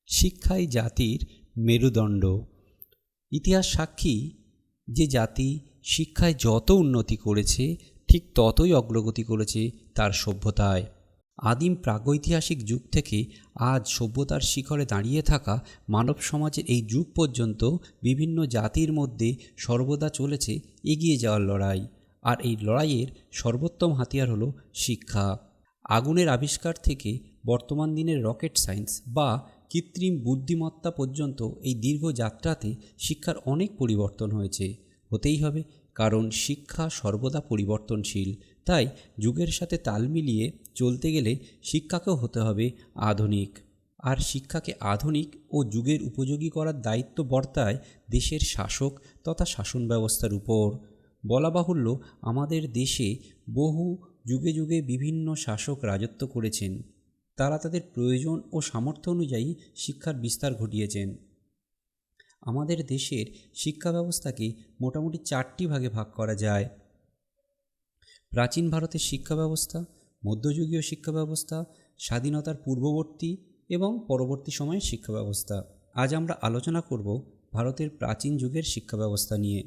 শিক্ষাই জাতির মেরুদণ্ড। ইতিহাস সাক্ষী যে জাতি শিক্ষায় যত উন্নতি করেছে ঠিক ততই অগ্রগতি করেছে তার সভ্যতায়। আদিম প্রাগৈতিহাসিক যুগ থেকে আজ সভ্যতার শিখরে দাঁড়িয়ে থাকা মানব সমাজের এই যুগ পর্যন্ত বিভিন্ন জাতির মধ্যে সর্বদা চলেছে এগিয়ে যাওয়ার লড়াই। আর এই লড়াইয়ের সর্বোত্তম হাতিয়ার হলো শিক্ষা। আগুনের আবিষ্কার থেকে বর্তমান দিনের রকেট সায়েন্স বা কৃত্রিম বুদ্ধিমত্তা পর্যন্ত এই দীর্ঘ যাত্রাতে শিক্ষার অনেক পরিবর্তন হয়েছে, হতেই হবে, কারণ শিক্ষা সর্বদা পরিবর্তনশীল। তাই যুগের সাথে তাল মিলিয়ে চলতে গেলে শিক্ষাকেও হতে হবে আধুনিক। আর শিক্ষাকে আধুনিক ও যুগের উপযোগী করার দায়িত্ব বর্তায় দেশের শাসক তথা শাসন ব্যবস্থার উপর। বলা বাহুল্য, আমাদের দেশে বহু যুগে যুগে বিভিন্ন শাসক রাজত্ব করেছেন। তারা তাদের প্রয়োজন ও সামর্থ্য অনুযায়ী শিক্ষার বিস্তার ঘটিয়েছেন। আমাদের দেশের শিক্ষা ব্যবস্থাকে মোটামুটি 4টি ভাগে ভাগ করা যায়। প্রাচীন ভারতের শিক্ষা ব্যবস্থা, মধ্যযুগীয় শিক্ষা ব্যবস্থা, স্বাধীনতার পূর্ববর্তী এবং পরবর্তী সময়ের শিক্ষা ব্যবস্থা। আজ আমরা আলোচনা করব ভারতের প্রাচীন যুগের শিক্ষা ব্যবস্থা নিয়ে।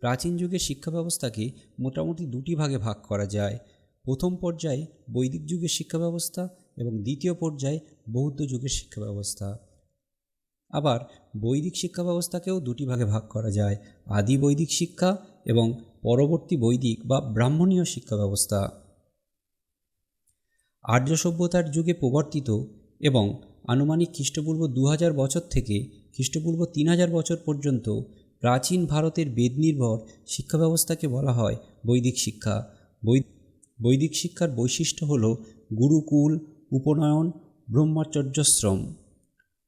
প্রাচীন যুগের শিক্ষা ব্যবস্থাকে মোটামুটি 2টি ভাগে ভাগ করা যায়। প্রথম পর্যায়ে বৈদিক যুগের শিক্ষা ব্যবস্থা এবং দ্বিতীয় পর্যায়ে বৌদ্ধ যুগের শিক্ষা ব্যবস্থা। আবার বৈদিক শিক্ষা ব্যবস্থাকেও 2টি ভাগে ভাগ করা যায়, আদি বৈদিক শিক্ষা এবং পরবর্তী বৈদিক বা ব্রাহ্মণীয় শিক্ষা ব্যবস্থা। আর্য সভ্যতার যুগে প্রবর্তিত এবং আনুমানিক খ্রিস্টপূর্ব 2000 বছর থেকে খ্রিস্টপূর্ব 3000 বছর পর্যন্ত প্রাচীন ভারতের বেদ নির্ভর শিক্ষা ব্যবস্থাকে বলা হয় বৈদিক শিক্ষা। বৈদিক শিক্ষার বৈশিষ্ট্য হল গুরুকুল, উপনয়ন, ব্রহ্মচর্যাশ্রম,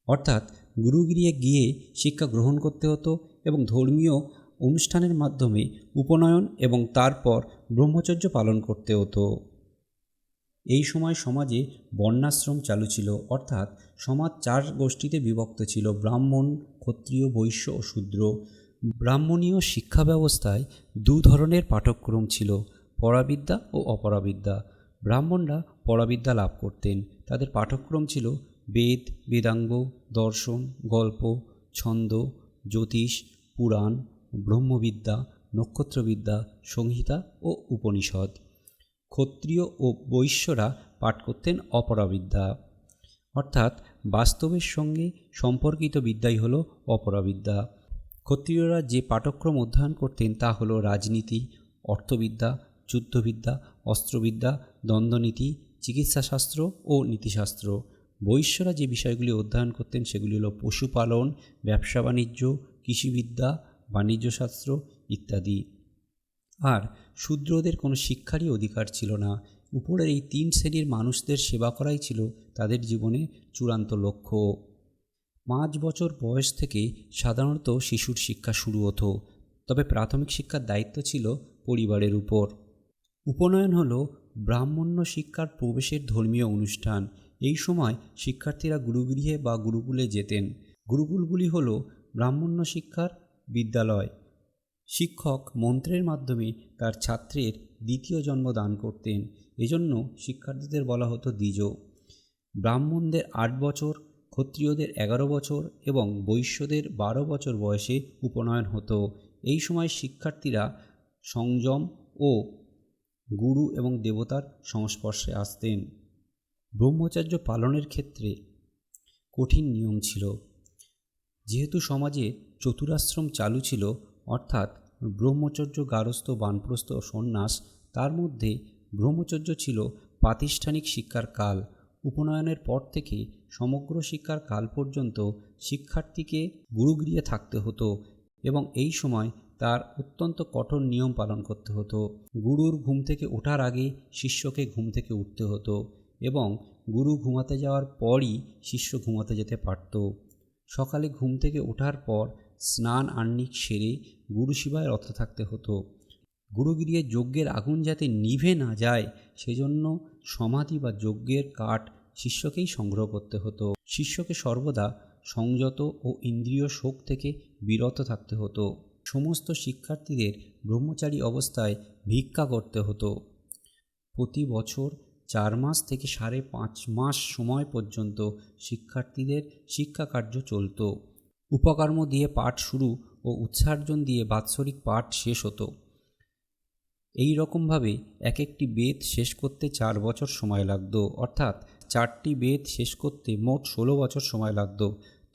অর্থাৎ গুরুগৃহে গিয়ে শিক্ষা গ্রহণ করতে হতো এবং ধর্মীয় অনুষ্ঠানের মাধ্যমে উপনয়ন এবং তারপর ব্রহ্মচর্য পালন করতে হতো। এই সময় সমাজে বর্ণাশ্রম চালু ছিল, অর্থাৎ সমাজ 4 গোষ্ঠীতে বিভক্ত ছিল: ব্রাহ্মণ, ক্ষত্রিয়, বৈশ্য ও শূদ্র। ব্রাহ্মণীয় শিক্ষা ব্যবস্থায় 2 ধরনের পাঠক্রম ছিল: পরাবিদ্যা ও অপরাবিদ্যা। ব্রাহ্মণরা পরাবিদ্যা লাভ করতেন। তাদের পাঠক্রম ছিল বেদ, বেদাঙ্গ, দর্শন, গল্প, ছন্দ, জ্যোতিষ, পুরাণ, ব্রহ্মবিদ্যা, নক্ষত্রবিদ্যা, সংহিতা ও উপনিষদ। ক্ষত্রিয় ও বৈশ্যরা পাঠ করতেন অপরাবিদ্যা, অর্থাৎ বাস্তবের সঙ্গে সম্পর্কিত বিদ্যাই হল অপরাবিদ্যা। ক্ষত্রিয়রা যে পাঠক্রম অধ্যয়ন করতেন তা হল রাজনীতি, অর্থবিদ্যা, যুদ্ধবিদ্যা, অস্ত্রবিদ্যা, দ্বন্দ্বনীতি, চিকিৎসাশাস্ত্র ও নীতিশাস্ত্র। বৈশ্যরা যে বিষয়গুলি অধ্যয়ন করতেন সেগুলি হল পশুপালন, ব্যবসা বাণিজ্য, কৃষিবিদ্যা, বাণিজ্যশাস্ত্র ইত্যাদি। আর শূদ্রদের কোনো শিক্ষারই অধিকার ছিল না। উপরের এই 3 শ্রেণীর মানুষদের সেবা করাই ছিল তাদের জীবনে চূড়ান্ত লক্ষ্য। 5 বছর বয়স থেকে সাধারণত শিশুর শিক্ষা শুরু হতো, তবে প্রাথমিক শিক্ষার দায়িত্ব ছিল পরিবারের উপর। উপনয়ন হল ব্রাহ্মণ্য শিক্ষার প্রবেশের ধর্মীয় অনুষ্ঠান। এই সময় শিক্ষার্থীরা গুরুগৃহে বা গুরুকুলে যেতেন। গুরুকুলগুলি হল ব্রাহ্মণ্য শিক্ষার বিদ্যালয়। শিক্ষক মন্ত্রের মাধ্যমে তার ছাত্রের দ্বিতীয় জন্ম দান করতেন। এজন্য শিক্ষার্থীদের বলা হতো দ্বিজ। ব্রাহ্মণদের 8 বছর, ক্ষত্রিয়দের 11 বছর এবং বৈশ্যদের 12 বছর বয়সে উপনয়ন হতো। এই সময় শিক্ষার্থীরা সংযম ও গুরু এবং দেবতার সংস্পর্শে আসতেন। ব্রহ্মচর্য পালনের ক্ষেত্রে কঠিন নিয়ম ছিল। যেহেতু সমাজে চতুরাশ্রম চালু ছিল, অর্থাৎ ব্রহ্মচর্য, গারস্থ, বানপ্রস্থ ও সন্ন্যাস, তার মধ্যে ব্রহ্মচর্য ছিল প্রাতিষ্ঠানিক শিক্ষার কাল। উপনয়নের পর থেকে সমগ্র শিক্ষার কাল পর্যন্ত শিক্ষার্থীকে গুরুগৃহে থাকতে হতো এবং এই সময় তার অত্যন্ত কঠোর নিয়ম পালন করতে হতো। গুরুর ঘুম থেকে ওঠার আগে শিষ্যকে ঘুম থেকে উঠতে হতো এবং গুরু ঘুমাতে যাওয়ার পরই শিষ্য ঘুমাতে যেতে পারত। সকালে ঘুম থেকে ওঠার পর স্নান আহ্নিক সেরে গুরু সেবায় রত থাকতে হতো। গুরুগৃহে যজ্ঞের আগুন যাতে নিভে না যায় সেজন্য সমাধি বা যজ্ঞের কাঠ শিষ্যকেই সংগ্রহ করতে হতো। শিষ্যকে সর্বদা সংযত ও ইন্দ্রিয় শোক থেকে বিরত থাকতে হতো। সমস্ত শিক্ষার্থীদের ব্রহ্মচারী অবস্থায় ভিক্ষা করতে হতো। প্রতি বছর 4 মাস থেকে 5.5 মাস সময় পর্যন্ত শিক্ষার্থীদের শিক্ষাকার্য চলত। উপকর্ম দিয়ে পাঠ শুরু ও উৎসার্জন দিয়ে বাৎসরিক পাঠ শেষ হতো। এই রকমভাবে এক একটি বেদ শেষ করতে 4 বছর সময় লাগত, অর্থাৎ 4টি বেদ শেষ করতে মোট 16 বছর সময় লাগত।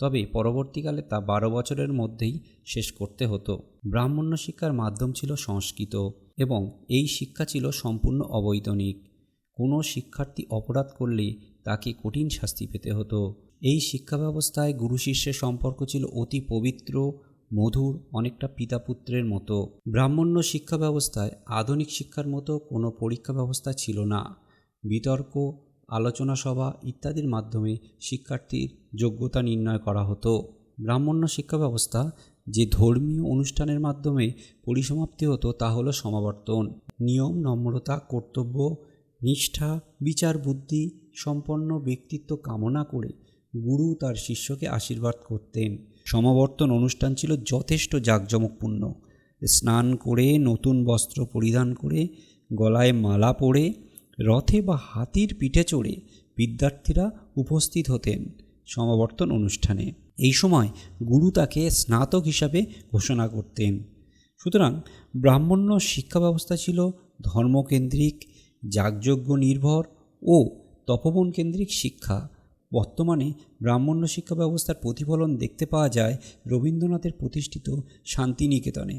তবে পরবর্তীকালে তা 12 বছরের মধ্যেই শেষ করতে হতো। ব্রাহ্মণ্য শিক্ষার মাধ্যম ছিল সংস্কৃত এবং এই শিক্ষা ছিল সম্পূর্ণ অবৈতনিক। কোনো শিক্ষার্থী অপরাধ করলে তাকে কঠিন শাস্তি পেতে হতো। এই শিক্ষা ব্যবস্থায় গুরু শিষ্যের সম্পর্ক ছিল অতি পবিত্র, মধুর, অনেকটা পিতা পুত্রের মতো। ব্রাহ্মণ্য শিক্ষা ব্যবস্থায় আধুনিক শিক্ষার মতো কোনো পরীক্ষা ব্যবস্থা ছিল না। বিতর্ক, আলোচনা সভা ইত্যাদির মাধ্যমে শিক্ষার্থীর যোগ্যতা নির্ণয় করা হতো। ব্রাহ্মণ্য শিক্ষা ব্যবস্থা যে ধর্মীয় অনুষ্ঠানের মাধ্যমে পরিসমাপ্তি হতো তা হলো সমাবর্তন। নিয়ম, নম্রতা, কর্তব্য, নিষ্ঠা, বিচার বুদ্ধি সম্পন্ন ব্যক্তিত্ব কামনা করে গুরু তার শিষ্যকে আশীর্বাদ করতেন। সমাবর্তন অনুষ্ঠান ছিল যথেষ্ট জাঁকজমকপূর্ণ। স্নান করে, নতুন বস্ত্র পরিধান করে, গলায় মালা পরে, রথে বা হাতির পিঠে চড়ে বিদ্যার্থীরা উপস্থিত হতেন সমাবর্তন অনুষ্ঠানে। এই সময় গুরু তাকে স্নাতক হিসাবে ঘোষণা করতেন। সুতরাং ব্রাহ্মণ্য শিক্ষা ব্যবস্থা ছিল ধর্মকেন্দ্রিক, যাগযজ্ঞ নির্ভর ও তপোবন কেন্দ্রিক শিক্ষা। বর্তমানে ব্রাহ্মণ্য শিক্ষা ব্যবস্থার প্রতিফলন দেখতে পাওয়া যায় রবীন্দ্রনাথের প্রতিষ্ঠিত শান্তিনিকেতনে।